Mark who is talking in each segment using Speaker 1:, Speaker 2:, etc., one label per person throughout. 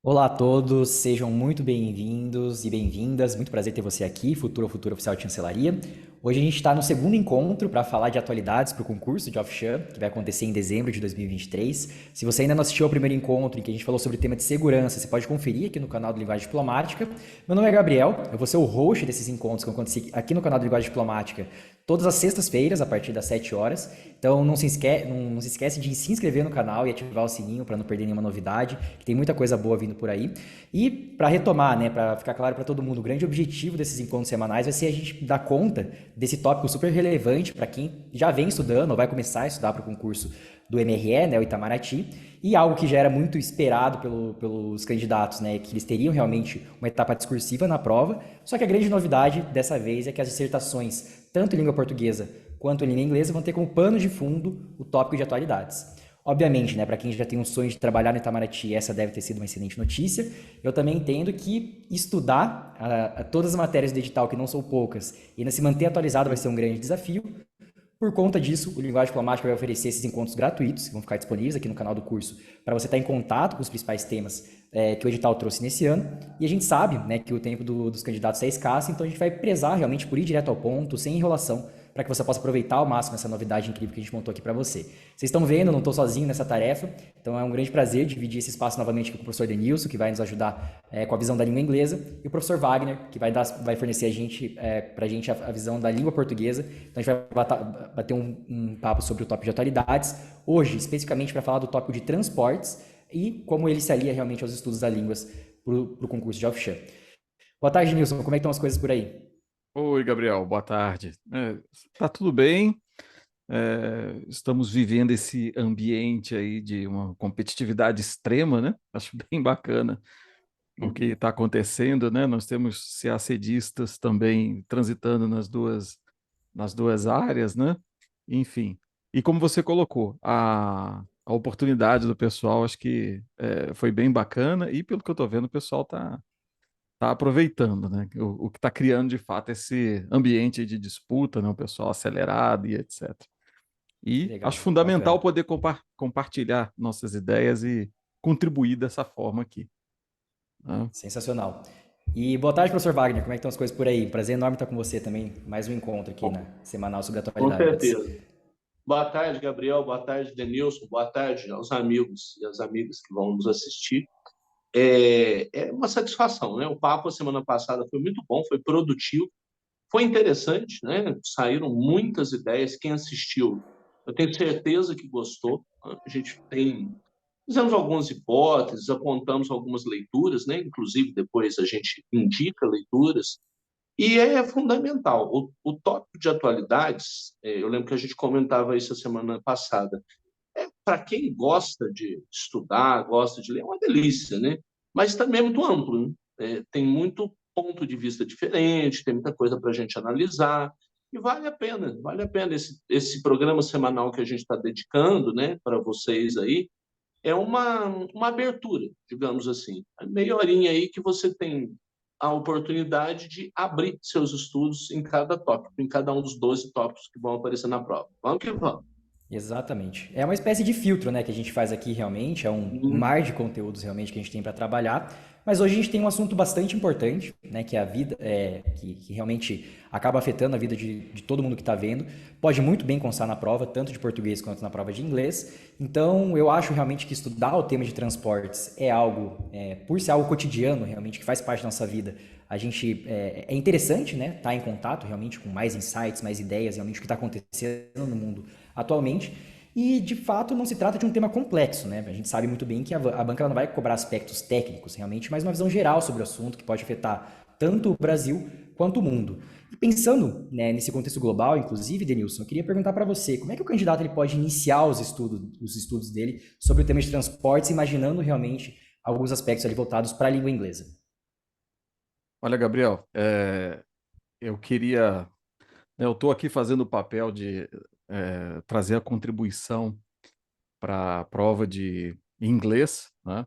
Speaker 1: Olá a todos, sejam muito bem-vindos e bem-vindas. Muito prazer ter você aqui, futuro ou futura oficial de chancelaria. Hoje a gente está no segundo encontro para falar de atualidades para o concurso de Ofshan, que vai acontecer em dezembro de 2023. Se você ainda não assistiu ao primeiro encontro, em que a gente falou sobre o tema de segurança, você pode conferir aqui no canal do Linguagem Diplomática. Meu nome é Gabriel, eu vou ser o host desses encontros que vão acontecer aqui no canal do Linguagem Diplomática todas as sextas-feiras, a partir das 7 horas. Então não se esquece de se inscrever no canal e ativar o sininho para não perder nenhuma novidade, que tem muita coisa boa vindo por aí. E para retomar, né, para ficar claro para todo mundo, o grande objetivo desses encontros semanais vai ser a gente dar conta desse tópico super relevante para quem já vem estudando ou vai começar a estudar para o concurso do MRE, né, o Itamaraty, e algo que já era muito esperado pelos candidatos, né, que eles teriam realmente uma etapa discursiva na prova, só que a grande novidade dessa vez é que as dissertações, tanto em língua portuguesa quanto em língua inglesa, vão ter como pano de fundo o tópico de atualidades. Obviamente, né, para quem já tem um sonho de trabalhar no Itamaraty, essa deve ter sido uma excelente notícia. Eu também entendo que estudar todas as matérias do edital, que não são poucas, e ainda se manter atualizado vai ser um grande desafio. Por conta disso, o Linguagem Diplomática vai oferecer esses encontros gratuitos, que vão ficar disponíveis aqui no canal do curso, para você estar em contato com os principais temas que o edital trouxe nesse ano. E a gente sabe, né, que o tempo dos candidatos é escasso, então a gente vai prezar realmente por ir direto ao ponto, sem enrolação, para que você possa aproveitar ao máximo essa novidade incrível que a gente montou aqui para você. Vocês estão vendo, eu não estou sozinho nessa tarefa, então é um grande prazer dividir esse espaço novamente com o professor Denilson, que vai nos ajudar com a visão da língua inglesa, e o professor Wagner, que vai fornecer para a gente a visão da língua portuguesa. Então a gente vai bater um papo sobre o tópico de atualidades, hoje especificamente para falar do tópico de transportes e como ele se alia realmente aos estudos das línguas para o concurso de Ofshan. Boa tarde, Nilson. Como é que estão as coisas por aí?
Speaker 2: Oi, Gabriel, boa tarde. Tá tudo bem? Estamos vivendo esse ambiente aí de uma competitividade extrema, né? Acho bem bacana o que está acontecendo, né? Nós temos CACDistas também transitando nas duas áreas, né? Enfim. E como você colocou, a oportunidade do pessoal, acho que foi bem bacana, e pelo que eu estou vendo, o pessoal está aproveitando, né? O que está criando de fato esse ambiente de disputa, né? O pessoal acelerado e etc.
Speaker 1: Que
Speaker 2: E acho
Speaker 1: legal,
Speaker 2: fundamental
Speaker 1: bacana,
Speaker 2: poder compartilhar nossas ideias e contribuir dessa forma aqui, né?
Speaker 1: sensacional. E boa tarde, professor Wagner. Como é que estão as coisas por aí? Prazer enorme estar com você também. Mais um encontro aqui na
Speaker 3: Com
Speaker 1: semanal sobre
Speaker 3: com
Speaker 1: atualidades.
Speaker 3: certeza. Boa tarde, Gabriel. Boa tarde, Denilson. Boa tarde aos amigos e às amigas que vão nos assistir. É uma satisfação, né? O papo a semana passada foi muito bom, foi produtivo, foi interessante, né? Saíram muitas ideias. Quem assistiu, eu tenho certeza que gostou, né? A gente fizemos algumas hipóteses, apontamos algumas leituras, né? Inclusive, depois a gente indica leituras. E é fundamental. O tópico de atualidades, eu lembro que a gente comentava isso a semana passada. Para quem gosta de estudar, gosta de ler, é uma delícia, né? Mas também é muito amplo, né? Tem muito ponto de vista diferente, tem muita coisa para a gente analisar. E vale a pena. Esse programa semanal que a gente está dedicando, né, para vocês aí, é uma abertura, digamos assim. É meia horinha aí que você tem a oportunidade de abrir seus estudos em cada tópico, em cada um dos 12 tópicos que vão aparecer na prova. Vamos que vamos.
Speaker 1: Exatamente. É uma espécie de filtro, né, que a gente faz aqui realmente, é um mar de conteúdos realmente que a gente tem para trabalhar. Mas hoje a gente tem um assunto bastante importante, né, que é a vida, que realmente acaba afetando a vida de todo mundo que está vendo. Pode muito bem constar na prova, tanto de português quanto na prova de inglês. Então, eu acho realmente que estudar o tema de transportes é algo, por ser algo cotidiano, realmente, que faz parte da nossa vida. A gente é interessante, né, estar em contato realmente com mais insights, mais ideias, realmente o que está acontecendo no mundo atualmente. E, de fato, não se trata de um tema complexo, né? A gente sabe muito bem que a banca ela não vai cobrar aspectos técnicos, realmente, mas uma visão geral sobre o assunto que pode afetar tanto o Brasil quanto o mundo. E pensando, né, nesse contexto global, inclusive, Denilson, eu queria perguntar para você, como é que o candidato ele pode iniciar os estudos dele sobre o tema de transportes, imaginando realmente alguns aspectos ali voltados para a língua inglesa?
Speaker 2: Olha, Gabriel, eu queria, né, eu estou aqui fazendo o papel de trazer a contribuição para a prova de inglês, né?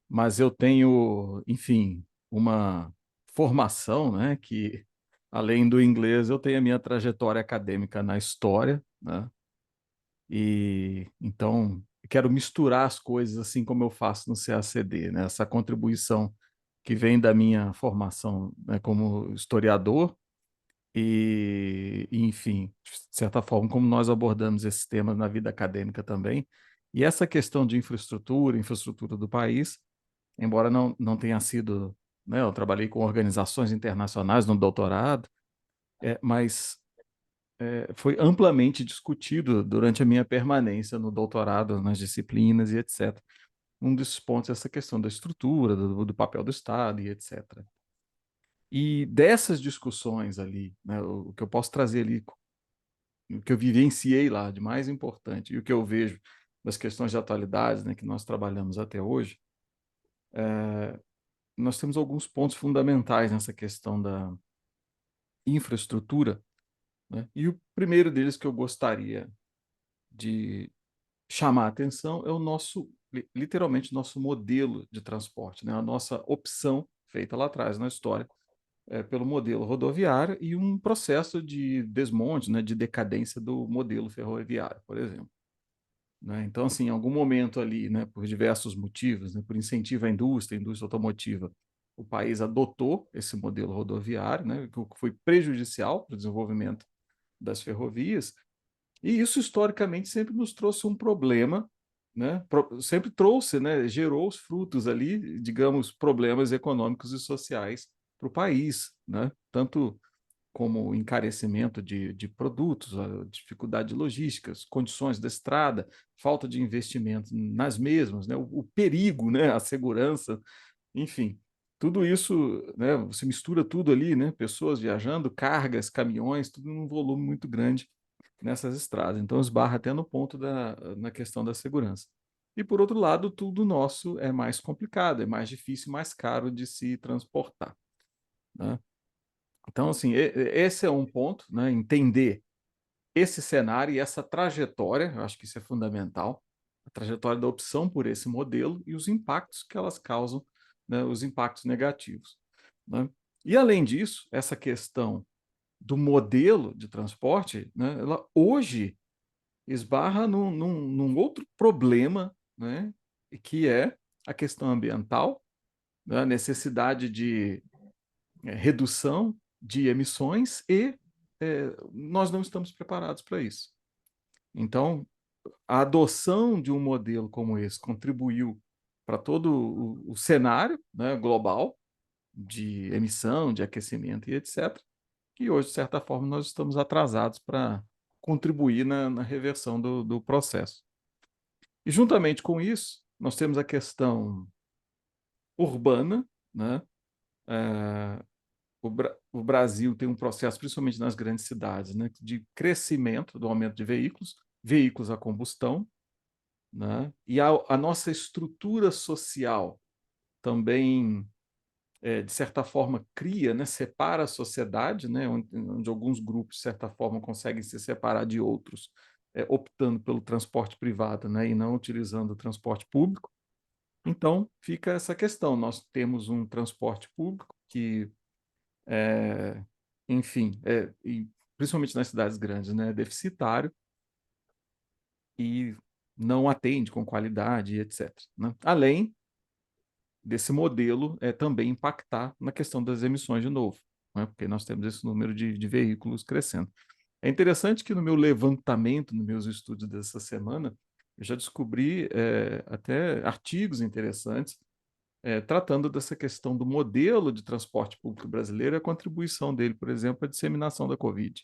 Speaker 2: Mas eu tenho, enfim, uma formação, né, que além do inglês eu tenho a minha trajetória acadêmica na história, né? E então quero misturar as coisas assim como eu faço no CACD, né? Essa contribuição que vem da minha formação, né, como historiador enfim, de certa forma, como nós abordamos esses temas na vida acadêmica também. E essa questão de infraestrutura do país, embora não tenha sido, né, eu trabalhei com organizações internacionais no doutorado, mas foi amplamente discutido durante a minha permanência no doutorado, nas disciplinas e etc. Um desses pontos é essa questão da estrutura, do papel do Estado e etc. E dessas discussões ali, né, o que eu posso trazer ali, o que eu vivenciei lá de mais importante e o que eu vejo das questões de atualidades, né, que nós trabalhamos até hoje, nós temos alguns pontos fundamentais nessa questão da infraestrutura, né? E o primeiro deles que eu gostaria de chamar a atenção é o nosso, literalmente, nosso modelo de transporte, né? A nossa opção feita lá atrás na história pelo modelo rodoviário e um processo de desmonte, né, de decadência do modelo ferroviário, por exemplo. Né? Então, assim, em algum momento ali, né, por diversos motivos, né, por incentivo à indústria automotiva, o país adotou esse modelo rodoviário, né, que foi prejudicial para o desenvolvimento das ferrovias, e isso historicamente sempre nos trouxe um problema, né, sempre trouxe, né, gerou os frutos ali, digamos, problemas econômicos e sociais para o país, né, tanto como encarecimento de produtos, a dificuldade de logísticas, condições da estrada, falta de investimento nas mesmas, né? O perigo, né? A segurança, enfim, tudo isso, né? Você mistura tudo ali, né? Pessoas viajando, cargas, caminhões, tudo num volume muito grande nessas estradas. Então, esbarra até no ponto na questão da segurança. E, por outro lado, tudo nosso é mais complicado, é mais difícil, mais caro de se transportar, né? Então, assim, esse é um ponto, né? Entender esse cenário e essa trajetória, eu acho que isso é fundamental, a trajetória da opção por esse modelo e os impactos que elas causam, né? Os impactos negativos, né? E, além disso, essa questão do modelo de transporte, né? Ela hoje esbarra num outro problema, né? Que é a questão ambiental, né? A necessidade de redução de emissões e nós não estamos preparados para isso. Então, a adoção de um modelo como esse contribuiu para todo o cenário, né, global de emissão, de aquecimento e etc. E hoje, de certa forma, nós estamos atrasados para contribuir na reversão do processo. E, juntamente com isso, nós temos a questão urbana, né? É, o Brasil tem um processo, principalmente nas grandes cidades, né, de crescimento do aumento de veículos a combustão, né, e a nossa estrutura social também, de certa forma, cria, né, separa a sociedade, né, onde alguns grupos, de certa forma, conseguem se separar de outros, optando pelo transporte privado, né, e não utilizando o transporte público. Então, fica essa questão. Nós temos um transporte público que é, enfim, e principalmente nas cidades grandes, né, é deficitário e não atende com qualidade, etc. Né? Além desse modelo também impactar na questão das emissões de novo, né? Porque nós temos esse número de veículos crescendo. É interessante que no meu levantamento, nos meus estudos dessa semana, eu já descobri até artigos interessantes tratando dessa questão do modelo de transporte público brasileiro e a contribuição dele, por exemplo, à disseminação da Covid.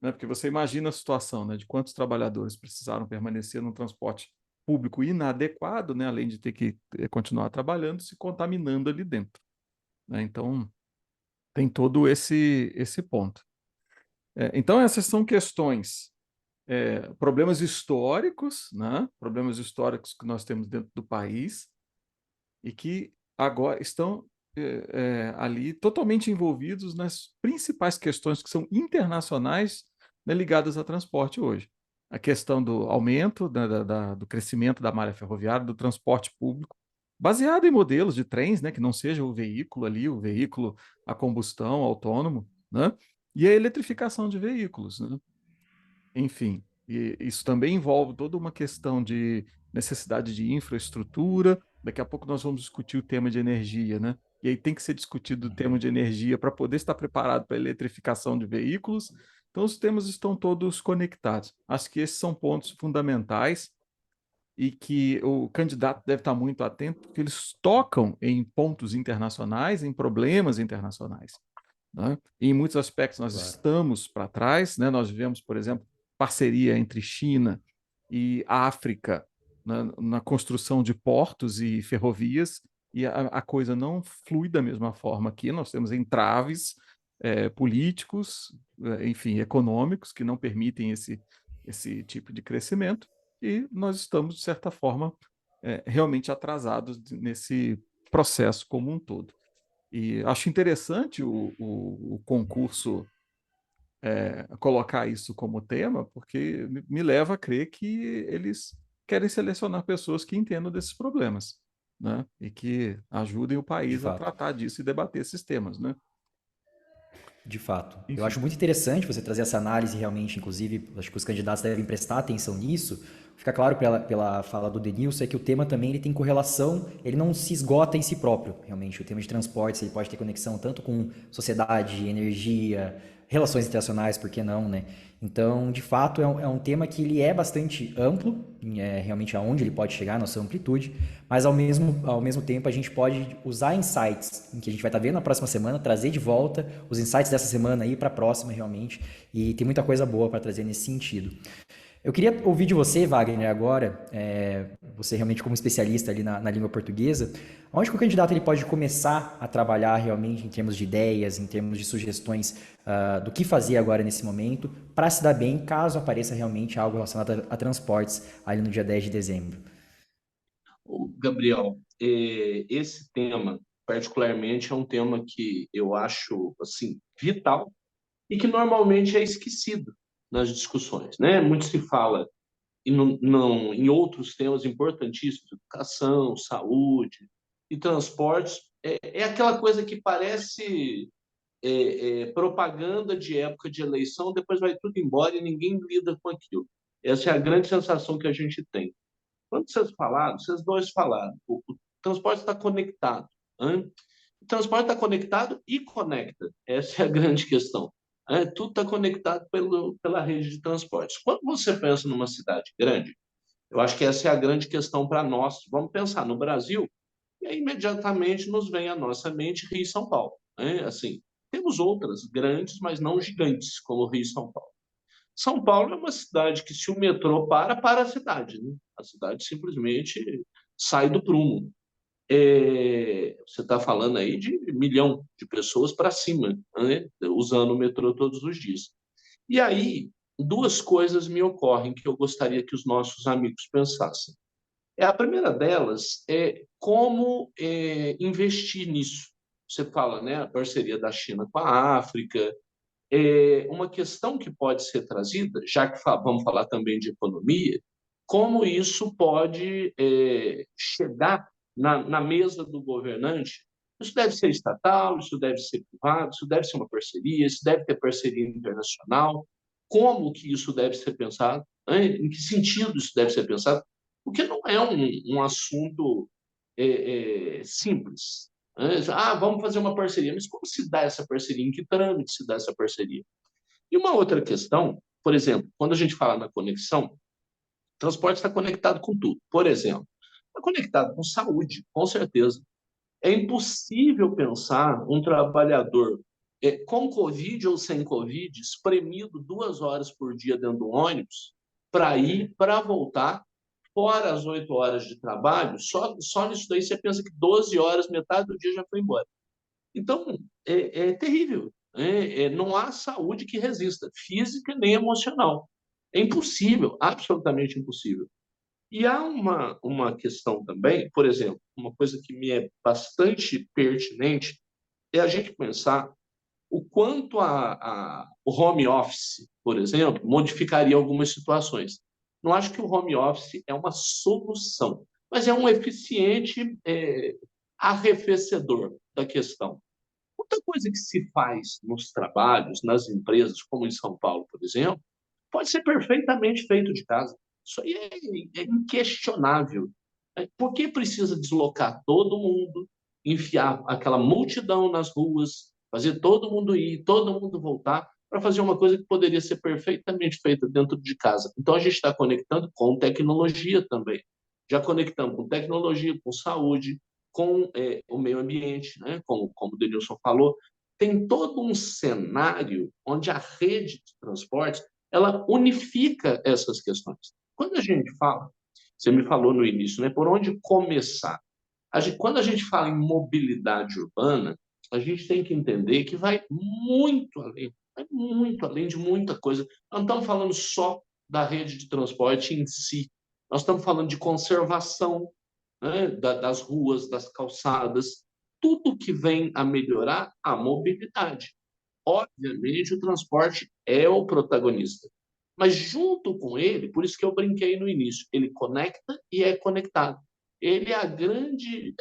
Speaker 2: Né? Porque você imagina a situação, né, de quantos trabalhadores precisaram permanecer num transporte público inadequado, né, além de ter que continuar trabalhando, se contaminando ali dentro. Né? Então, tem todo esse ponto. Então, essas são questões, problemas históricos, né, problemas históricos que nós temos dentro do país, e que agora estão ali totalmente envolvidos nas principais questões que são internacionais, né, ligadas a transporte hoje. A questão do aumento do crescimento da malha ferroviária, do transporte público, baseado em modelos de trens, né, que não seja o veículo ali, o veículo a combustão autônomo, né, e a eletrificação de veículos, né? Enfim, e isso também envolve toda uma questão de necessidade de infraestrutura. Daqui a pouco nós vamos discutir o tema de energia, né? E aí tem que ser discutido o tema de energia para poder estar preparado para a eletrificação de veículos. Então, os temas estão todos conectados. Acho que esses são pontos fundamentais e que o candidato deve estar muito atento, porque eles tocam em pontos internacionais, em problemas internacionais, né? E em muitos aspectos nós
Speaker 1: Claro.
Speaker 2: estamos para trás, né? Nós vivemos, por exemplo, parceria entre China e África na construção de portos e ferrovias, e a coisa não flui da mesma forma aqui. Nós temos entraves políticos, enfim, econômicos, que não permitem esse tipo de crescimento, e nós estamos, de certa forma, realmente atrasados nesse processo como um todo. E acho interessante o concurso colocar isso como tema, porque me leva a crer que eles querem selecionar pessoas que entendam desses problemas, né? E que ajudem o
Speaker 1: De
Speaker 2: país a
Speaker 1: fato.
Speaker 2: tratar disso e debater esses temas, né?
Speaker 1: De fato. Eu
Speaker 2: Enfim.
Speaker 1: acho muito interessante você trazer essa análise realmente, inclusive, acho que os candidatos devem prestar atenção nisso. Fica claro pela fala do Denilson é que o tema também ele tem correlação, ele não se esgota em si próprio, realmente. O tema de transportes ele pode ter conexão tanto com sociedade, energia, relações internacionais, por que não, né? Então, de fato, é um tema que ele é bastante amplo, realmente aonde ele pode chegar, na sua amplitude, mas ao mesmo tempo a gente pode usar insights em que a gente vai estar vendo na próxima semana, trazer de volta os insights dessa semana aí para a próxima realmente, e tem muita coisa boa para trazer nesse sentido. Eu queria ouvir de você, Wagner, agora, você realmente como especialista ali na língua portuguesa, onde que o candidato ele pode começar a trabalhar realmente em termos de ideias, em termos de sugestões do que fazer agora nesse momento, para se dar bem caso apareça realmente algo relacionado a transportes ali no dia 10 de dezembro.
Speaker 3: Gabriel, esse tema, particularmente, é um tema que eu acho assim vital e que normalmente é esquecido nas discussões, né? Muito se fala em outros temas importantíssimos, educação, saúde e transportes. É aquela coisa que parece propaganda de época de eleição, depois vai tudo embora e ninguém lida com aquilo. Essa é a grande sensação que a gente tem. Quando vocês dois falaram, o transporte está conectado. Hein? O transporte está conectado e conecta. Essa é a grande questão. Tudo está conectado pela rede de transportes. Quando você pensa numa cidade grande, eu acho que essa é a grande questão para nós. Vamos pensar no Brasil, e aí imediatamente nos vem à nossa mente Rio e São Paulo. Né? Assim, temos outras grandes, mas não gigantes, como Rio e São Paulo. São Paulo é uma cidade que, se o metrô para a cidade. Né? A cidade simplesmente sai do prumo. Você está falando aí de 1 milhão de pessoas para cima, né? Usando o metrô todos os dias. E aí, duas coisas me ocorrem que eu gostaria que os nossos amigos pensassem. A primeira delas é como investir nisso. Você fala, né, a parceria da China com a África, uma questão que pode ser trazida, já que vamos falar também de economia, como isso pode chegar na mesa do governante. Isso deve ser estatal, isso deve ser privado, isso deve ser uma parceria, isso deve ter parceria internacional. Como que isso deve ser pensado? Né? Em que sentido isso deve ser pensado? Porque não é um assunto simples. Vamos fazer uma parceria. Mas como se dá essa parceria? Em que trâmite se dá essa parceria? E uma outra questão, por exemplo, quando a gente fala na conexão, o transporte está conectado com tudo. Por exemplo, está conectado com saúde, com certeza. É impossível pensar um trabalhador com Covid ou sem Covid, espremido 2 horas por dia dentro do ônibus, para ir, para voltar, fora as 8 horas de trabalho, só nisso daí você pensa que 12 horas, metade do dia já foi embora. Então, é terrível. Não há saúde que resista, física nem emocional. É impossível, absolutamente impossível. E há uma questão também, por exemplo, uma coisa que me é bastante pertinente é a gente pensar o quanto o home office, por exemplo, modificaria algumas situações. Não acho que o home office é uma solução, mas é um eficiente arrefecedor da questão. Outra coisa que se faz nos trabalhos, nas empresas, como em São Paulo, por exemplo, pode ser perfeitamente feito de casa. Isso aí é inquestionável. Por que precisa deslocar todo mundo, enfiar aquela multidão nas ruas, fazer todo mundo ir, todo mundo voltar, para fazer uma coisa que poderia ser perfeitamente feita dentro de casa? Então, a gente está conectando com tecnologia também. Já conectamos com tecnologia, com saúde, com o meio ambiente, né? Como o Denilson falou, tem todo um cenário onde a rede de transportes ela unifica essas questões. Quando a gente fala, você me falou no início, né, por onde começar? Quando a gente fala em mobilidade urbana, a gente tem que entender que vai muito além de muita coisa. Nós não estamos falando só da rede de transporte em si, nós estamos falando de conservação, né, das ruas, das calçadas, tudo que vem a melhorar a mobilidade. Obviamente, o transporte é o protagonista. Mas junto com ele, por isso que eu brinquei no início, ele conecta e é conectado. Ele é a grande,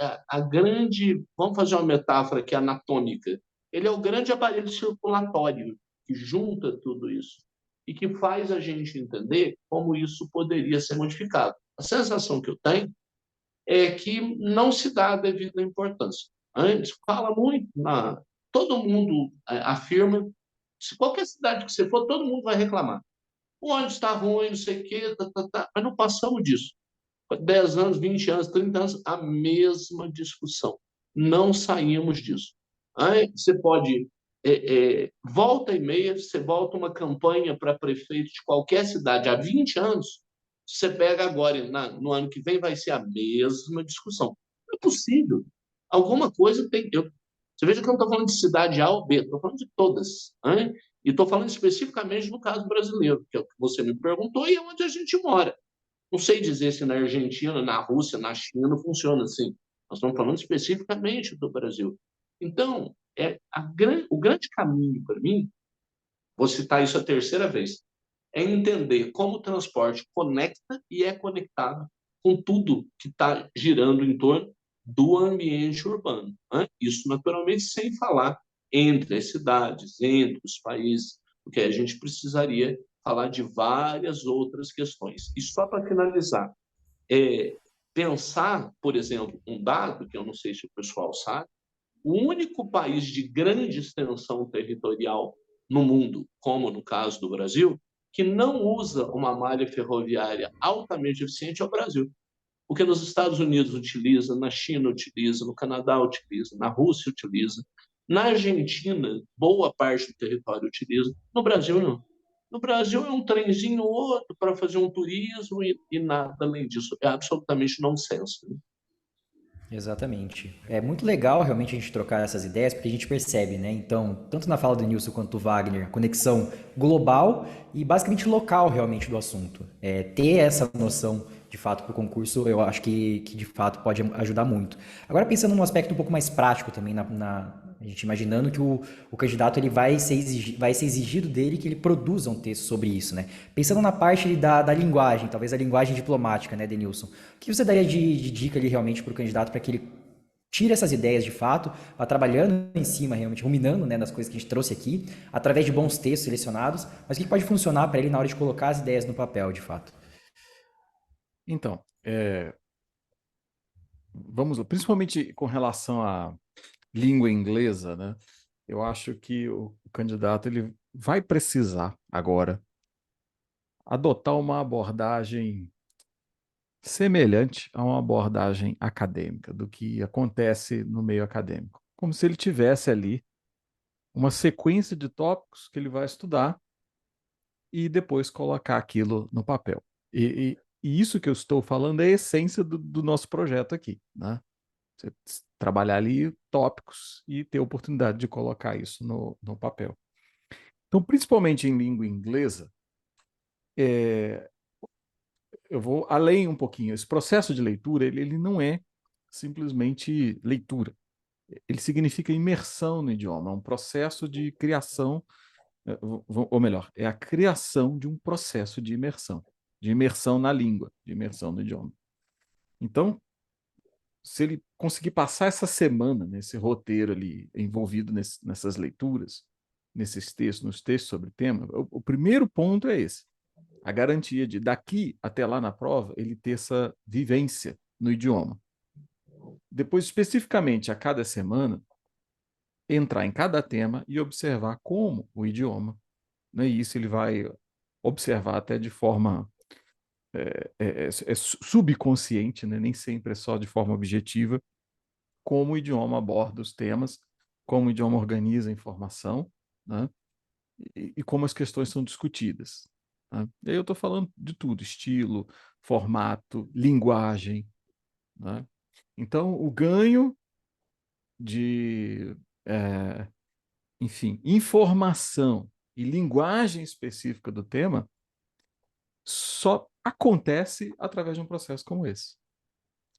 Speaker 3: vamos fazer uma metáfora aqui anatômica. Ele é o grande aparelho circulatório que junta tudo isso e que faz a gente entender como isso poderia ser modificado. A sensação que eu tenho é que não se dá a devida importância. Antes, fala muito, todo mundo afirma, se qualquer cidade que você for, todo mundo vai reclamar. O ônibus está ruim, não sei o quê, mas não passamos disso. 10 anos, 20 anos, 30 anos, a mesma discussão. Não saímos disso. Aí você pode, volta e meia, você volta uma campanha para prefeito de qualquer cidade há 20 anos, você pega agora, no ano que vem, vai ser a mesma discussão. Não é possível. Alguma coisa tem. Você veja que eu não estou falando de cidade A ou B, estou falando de todas. Hein? E estou falando especificamente no caso brasileiro, que é o que você me perguntou e é onde a gente mora. Não sei dizer se na Argentina, na Rússia, na China funciona assim. Nós estamos falando especificamente do Brasil. Então, o grande caminho para mim, vou citar isso a terceira vez, é entender como o transporte conecta e é conectado com tudo que está girando em torno do ambiente urbano. Né? Isso, naturalmente, sem falar entre as cidades, entre os países, porque a gente precisaria falar de várias outras questões. E só para finalizar, pensar, por exemplo, um dado que eu não sei se o pessoal sabe, o único país de grande extensão territorial no mundo, como no caso do Brasil, que não usa uma malha ferroviária altamente eficiente é o Brasil. Porque nos Estados Unidos utiliza, na China utiliza, no Canadá utiliza, na Rússia utiliza, na Argentina, boa parte do território utiliza, no Brasil não. No Brasil é um trenzinho ou outro para fazer um turismo e nada além disso. É absolutamente nonsense. Né?
Speaker 1: Exatamente. É muito legal realmente a gente trocar essas ideias, porque a gente percebe, né? Então, tanto na fala do Nilson quanto do Wagner, conexão global e basicamente local realmente do assunto. Ter essa noção de fato para o concurso, eu acho que de fato pode ajudar muito. Agora, pensando num aspecto um pouco mais prático também, a gente imaginando que o candidato ele vai ser exigido dele que ele produza um texto sobre isso, né? Pensando na parte da linguagem, talvez a linguagem diplomática, né, Denilson? O que você daria de dica ali realmente para o candidato para que ele tire essas ideias de fato, vá trabalhando em cima, realmente, ruminando, né, nas coisas que a gente trouxe aqui, através de bons textos selecionados, mas o que pode funcionar para ele na hora de colocar as ideias no papel, de fato?
Speaker 2: Então, vamos lá, principalmente com relação à língua inglesa, né? Eu acho que o candidato ele vai precisar agora adotar uma abordagem semelhante a uma abordagem acadêmica do que acontece no meio acadêmico, como se ele tivesse ali uma sequência de tópicos que ele vai estudar e depois colocar aquilo no papel. E isso que eu estou falando é a essência do nosso projeto aqui, né? Você trabalhar ali tópicos e ter a oportunidade de colocar isso no papel. Então, principalmente em língua inglesa, é, eu vou além um pouquinho. Esse processo de leitura, ele não é simplesmente leitura. Ele significa imersão no idioma, é um processo de criação, ou melhor, é a criação de um processo de imersão na língua, de imersão no idioma. Então, se ele conseguir passar essa semana nesse roteiro ali, envolvido nessas leituras, nesses textos, nos textos sobre o tema, o primeiro ponto é esse. a garantia de daqui até lá na prova ele ter essa vivência no idioma. Depois, especificamente a cada semana, entrar em cada tema e observar como o idioma, né? E isso ele vai observar até de forma subconsciente, né? Nem sempre é só de forma objetiva, como o idioma aborda os temas, como o idioma organiza a informação, né? E como as questões são discutidas. Né? E aí eu estou falando de tudo, estilo, formato, linguagem. Né? Então, o ganho de, enfim, informação e linguagem específica do tema só acontece através de um processo como esse.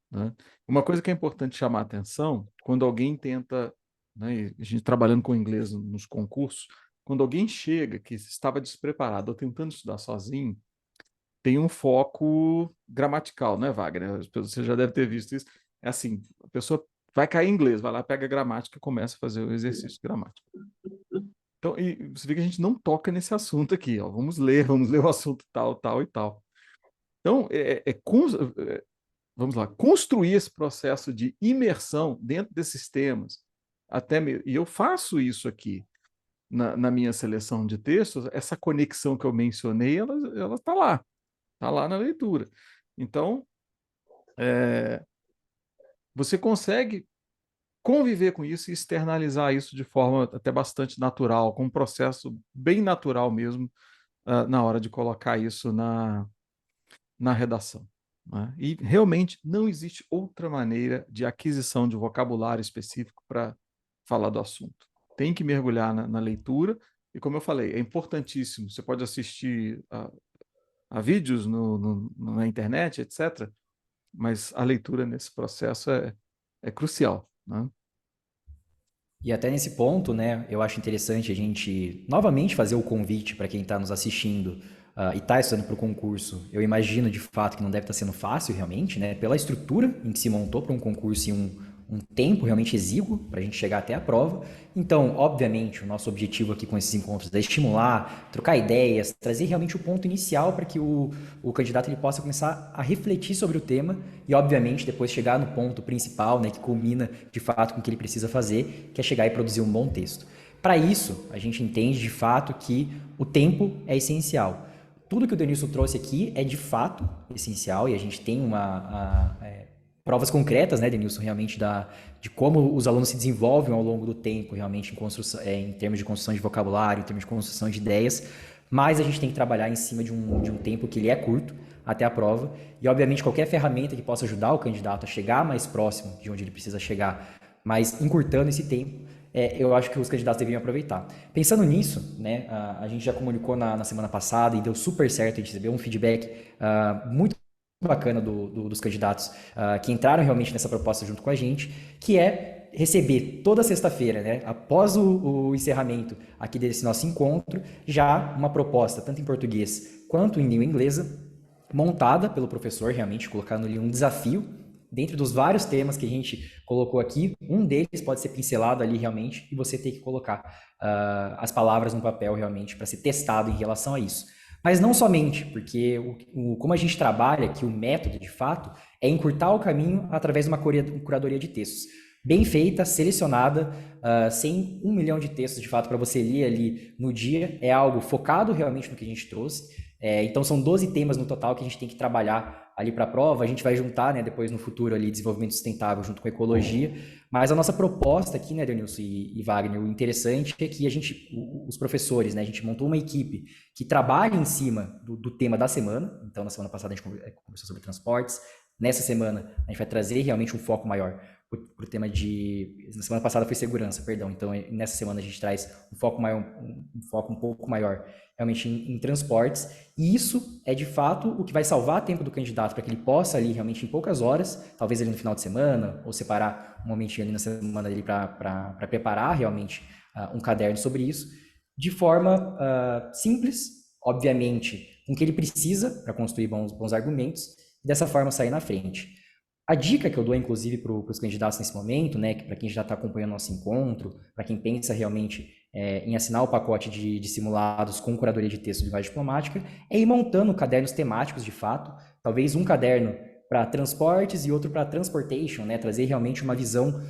Speaker 2: Né? Uma coisa que é importante chamar a atenção, quando alguém tenta, né, e a gente trabalhando com inglês nos concursos, quando alguém chega que estava despreparado ou tentando estudar sozinho, tem um foco gramatical, né, Wagner? Você já deve ter visto isso. É assim, a pessoa vai cair em inglês, vai lá, pega a gramática e começa a fazer o exercício gramático. Então, e você vê que a gente não toca nesse assunto aqui, ó. Vamos ler o assunto tal, tal e tal. Então, vamos lá, construir esse processo de imersão dentro desses temas. E eu faço isso aqui na minha seleção de textos, essa conexão que eu mencionei, ela está lá na leitura. Então, você consegue conviver com isso e externalizar isso de forma até bastante natural, com um processo bem natural mesmo, na hora de colocar isso na redação. Né? E realmente não existe outra maneira de aquisição de vocabulário específico para falar do assunto. Tem que mergulhar na leitura, e como eu falei, é importantíssimo. Você pode assistir a vídeos na internet, etc., mas a leitura nesse processo é crucial. Né?
Speaker 1: E até nesse ponto, né, eu acho interessante a gente novamente fazer o convite para quem está nos assistindo e está estudando para o concurso. Eu imagino de fato que não deve estar sendo fácil realmente, né, pela estrutura em que se montou para um concurso e um tempo realmente exíguo para a gente chegar até a prova. Então, obviamente, o nosso objetivo aqui com esses encontros é estimular, trocar ideias, trazer realmente o ponto inicial para que o candidato ele possa começar a refletir sobre o tema e, obviamente, depois chegar no ponto principal, né, que culmina de fato com o que ele precisa fazer, que é chegar e produzir um bom texto. Para isso, a gente entende de fato que o tempo é essencial. Tudo que o Denilson trouxe aqui é de fato essencial e a gente tem provas concretas, né, Denilson, realmente de como os alunos se desenvolvem ao longo do tempo, realmente em termos de construção de vocabulário, em termos de construção de ideias, mas a gente tem que trabalhar em cima de um tempo que ele é curto até a prova e, obviamente, qualquer ferramenta que possa ajudar o candidato a chegar mais próximo de onde ele precisa chegar, mas encurtando esse tempo, eu acho que os candidatos deveriam aproveitar. Pensando nisso, né, a gente já comunicou na semana passada e deu super certo, a gente recebeu um feedback muito bacana dos candidatos que entraram realmente nessa proposta junto com a gente, que é receber toda sexta-feira, né, após o encerramento aqui desse nosso encontro, já uma proposta, tanto em português quanto em língua inglesa, montada pelo professor, realmente colocando ali um desafio dentro dos vários temas que a gente colocou aqui. Um deles pode ser pincelado ali realmente e você tem que colocar as palavras no papel realmente para ser testado em relação a isso. Mas não somente, porque como a gente trabalha aqui, o método de fato é encurtar o caminho através de uma curadoria de textos bem feita, selecionada, sem 1 milhão de textos de fato para você ler ali no dia. É algo focado realmente no que a gente trouxe. Então são 12 temas no total que a gente tem que trabalhar ali para a prova. A gente vai juntar, né, depois no futuro ali desenvolvimento sustentável junto com ecologia. Mas a nossa proposta aqui, né, Denilson e Wagner, o interessante é que os professores, né, a gente montou uma equipe que trabalha em cima do tema da semana. Então na semana passada a gente conversou sobre transportes. Nessa semana a gente vai trazer realmente um foco maior para o tema na semana passada foi segurança, perdão. Então nessa semana a gente traz um foco maior, um foco um pouco maior realmente em transportes, e isso é de fato o que vai salvar tempo do candidato para que ele possa ali realmente em poucas horas, talvez ali no final de semana, ou separar um momentinho ali na semana dele para preparar realmente um caderno sobre isso, de forma simples, obviamente, com o que ele precisa para construir bons argumentos, e dessa forma sair na frente. A dica que eu dou, inclusive, para os candidatos nesse momento, né, para quem já está acompanhando nosso encontro, para quem pensa realmente em assinar o pacote de simulados com curadoria de texto de linguagem diplomática, é ir montando cadernos temáticos de fato, talvez um caderno para transportes e outro para transportation, né? Trazer realmente uma visão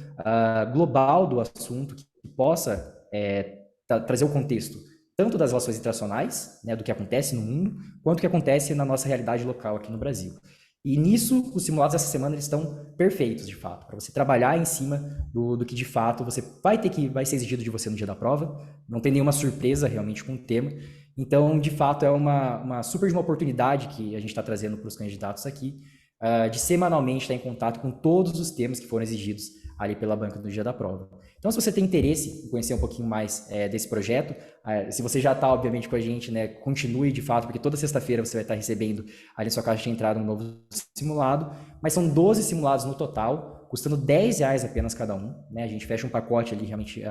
Speaker 1: global do assunto que possa trazer o contexto tanto das relações internacionais, né, do que acontece no mundo, quanto do que acontece na nossa realidade local aqui no Brasil. E nisso, os simulados dessa semana eles estão perfeitos, de fato, para você trabalhar em cima do que de fato você vai ser exigido de você no dia da prova. Não tem nenhuma surpresa realmente com o tema. Então, de fato, é uma super de uma oportunidade que a gente está trazendo para os candidatos aqui, de semanalmente estar em contato com todos os temas que foram exigidos ali pela banca no dia da prova. Então, se você tem interesse em conhecer um pouquinho mais desse projeto, se você já está, obviamente, com a gente, né, continue de fato, porque toda sexta-feira você vai estar recebendo ali na sua caixa de entrada um novo simulado, mas são 12 simulados no total, custando R$10 apenas cada um, né? A gente fecha um pacote ali realmente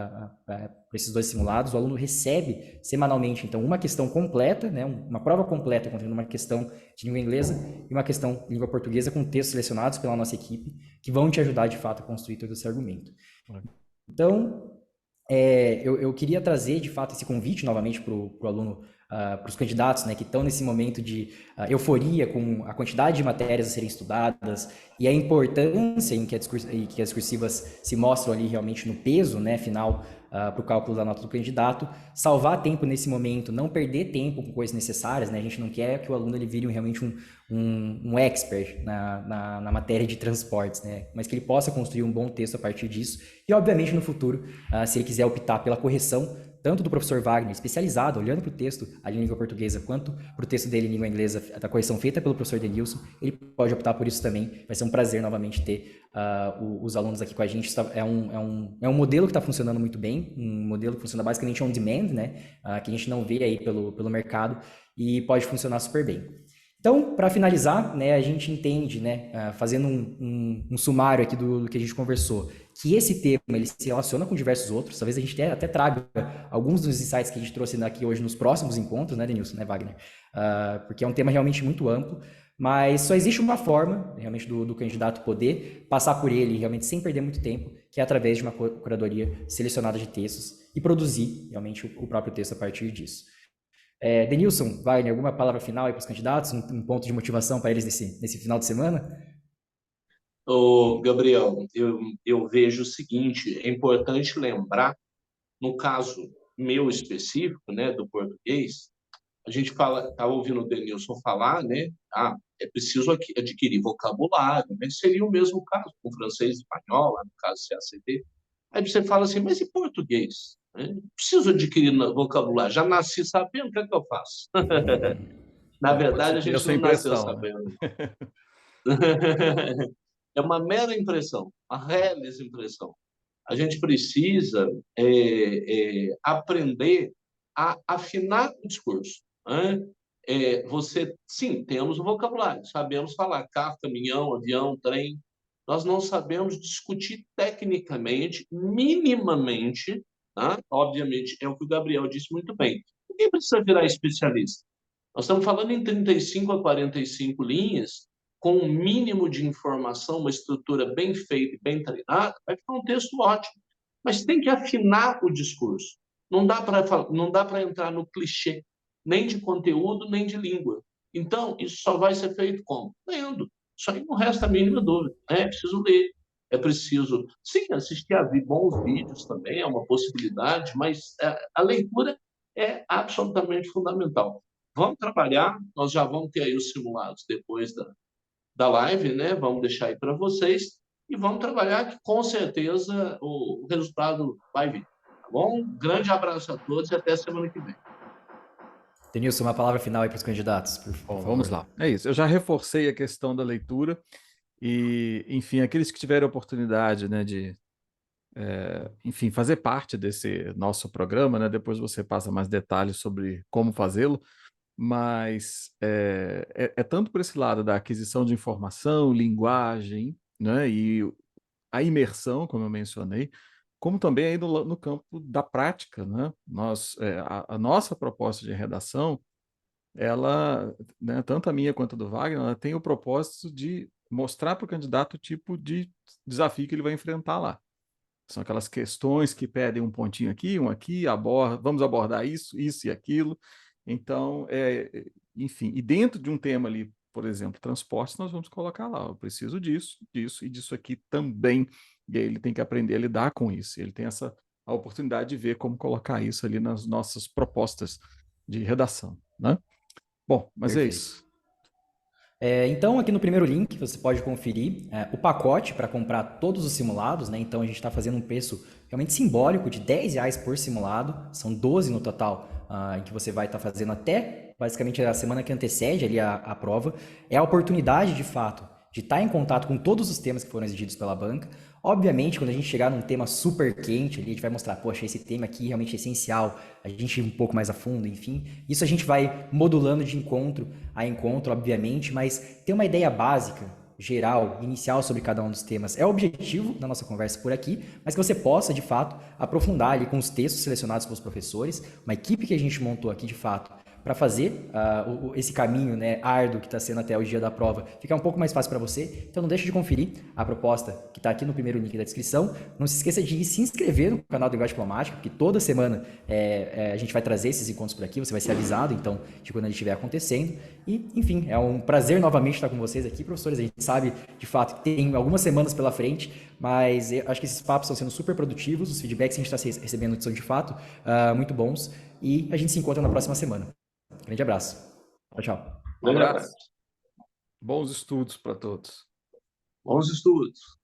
Speaker 1: para esses 2 simulados, o aluno recebe semanalmente, então, uma questão completa, né, uma prova completa contendo uma questão de língua inglesa e uma questão de língua portuguesa com textos selecionados pela nossa equipe, que vão te ajudar, de fato, a construir todo esse argumento. Então, eu queria trazer, de fato, esse convite novamente para o aluno, para os candidatos, né, que estão nesse momento de euforia com a quantidade de matérias a serem estudadas e a importância em que as discursivas se mostram ali realmente no peso, né, final, para o cálculo da nota do candidato, salvar tempo nesse momento, não perder tempo com coisas necessárias, né, a gente não quer que o aluno ele vire realmente um expert na matéria de transportes, né, mas que ele possa construir um bom texto a partir disso e, obviamente, no futuro, se ele quiser optar pela correção, tanto do professor Wagner, especializado, olhando para o texto ali em língua portuguesa, quanto para o texto dele em língua inglesa, da correção feita pelo professor Denilson, ele pode optar por isso também. Vai ser um prazer novamente ter os alunos aqui com a gente. É um modelo que está funcionando muito bem, um modelo que funciona basicamente on demand, né? Que a gente não vê aí pelo mercado e pode funcionar super bem. Então, para finalizar, né, a gente entende, né, fazendo um sumário aqui do que a gente conversou, que esse tema ele se relaciona com diversos outros. Talvez a gente até traga alguns dos insights que a gente trouxe aqui hoje nos próximos encontros, né, Denilson, né, Wagner? Porque é um tema realmente muito amplo, mas só existe uma forma, realmente, do candidato poder passar por ele, realmente, sem perder muito tempo, que é através de uma curadoria selecionada de textos e produzir, realmente, o próprio texto a partir disso. Denilson, Wagner, alguma palavra final aí para os candidatos? Um ponto de motivação para eles nesse final de semana?
Speaker 3: Gabriel, eu vejo o seguinte: é importante lembrar, no caso meu específico, né, do português, a gente estava ouvindo o Denilson falar, né? É preciso adquirir vocabulário, né? Seria o mesmo caso com francês e espanhol, lá no caso CACD. Aí você fala assim, mas e português? Né? Preciso adquirir vocabulário. Já nasci sabendo, o que é que eu faço? Na
Speaker 2: Você
Speaker 3: verdade, a
Speaker 2: tem
Speaker 3: gente
Speaker 2: essa
Speaker 3: não nasceu
Speaker 2: impressão, né?
Speaker 3: sabendo. É uma mera impressão, uma reles impressão. A gente precisa aprender a afinar o discurso. Né? Sim, temos o vocabulário, sabemos falar carro, caminhão, avião, trem. Nós não sabemos discutir tecnicamente, minimamente, tá? Obviamente, é o que o Gabriel disse muito bem. Ninguém precisa virar especialista. Nós estamos falando em 35 a 45 linhas, com um mínimo de informação, uma estrutura bem feita e bem treinada, vai ficar um texto ótimo. Mas tem que afinar o discurso. Não dá para entrar no clichê, nem de conteúdo, nem de língua. Então, isso só vai ser feito como? Lendo. Isso aí não resta a mínima dúvida. Né? É preciso ler. É preciso, sim, assistir a bons vídeos também, é uma possibilidade, mas a leitura é absolutamente fundamental. Vamos trabalhar, nós já vamos ter aí os simulados depois da live, né? Vamos deixar aí para vocês e vamos trabalhar que com certeza o resultado vai vir. Tá bom? Grande abraço a todos e até semana que vem.
Speaker 1: Denilson, uma palavra final aí para os candidatos, por
Speaker 2: Bom, vamos
Speaker 1: favor.
Speaker 2: lá. É isso. Eu já reforcei a questão da leitura e, enfim, aqueles que tiverem a oportunidade, né, de, enfim, fazer parte desse nosso programa, né, depois você passa mais detalhes sobre como fazê-lo, mas é tanto por esse lado da aquisição de informação, linguagem, né, e a imersão, como eu mencionei, como também aí no campo da prática, né? A nossa proposta de redação, ela, né, tanto a minha quanto a do Wagner, ela tem o propósito de mostrar para o candidato o tipo de desafio que ele vai enfrentar lá. São aquelas questões que pedem um pontinho aqui, um aqui, vamos abordar isso e aquilo. Então, enfim, e dentro de um tema ali, por exemplo, transportes, nós vamos colocar lá, eu preciso disso, disso e disso aqui também. E aí ele tem que aprender a lidar com isso. Ele tem a oportunidade de ver como colocar isso ali nas nossas propostas de redação, né? Bom, mas é
Speaker 1: Perfeito.
Speaker 2: isso.
Speaker 1: Então, aqui no primeiro link, você pode conferir o pacote para comprar todos os simulados, né? Então, a gente está fazendo um preço realmente simbólico de R$ 10 por simulado. São 12 no total, em que você vai estar fazendo até, basicamente, a semana que antecede ali a prova. É a oportunidade, de fato, de estar em contato com todos os temas que foram exigidos pela banca. Obviamente, quando a gente chegar num tema super quente, ali, a gente vai mostrar, poxa, esse tema aqui realmente é essencial, a gente ir um pouco mais a fundo, enfim. Isso a gente vai modulando de encontro a encontro, obviamente, mas ter uma ideia básica, geral, inicial sobre cada um dos temas é o objetivo da nossa conversa por aqui, mas que você possa, de fato, aprofundar ali com os textos selecionados pelos professores, uma equipe que a gente montou aqui, de fato, para fazer esse caminho, né, árduo que está sendo até o dia da prova ficar um pouco mais fácil para você. Então não deixe de conferir a proposta que está aqui no primeiro link da descrição. Não se esqueça de se inscrever no canal do Linguagem Diplomática, porque toda semana a gente vai trazer esses encontros por aqui, você vai ser avisado então de quando ele estiver acontecendo. E, enfim, é um prazer novamente estar com vocês aqui, professores. A gente sabe, de fato, que tem algumas semanas pela frente, mas eu acho que esses papos estão sendo super produtivos, os feedbacks que a gente está recebendo são, de fato, muito bons. E a gente se encontra na próxima semana. Grande abraço. Tchau, tchau.
Speaker 2: Um abraço. Bons estudos para todos.
Speaker 3: Bons estudos.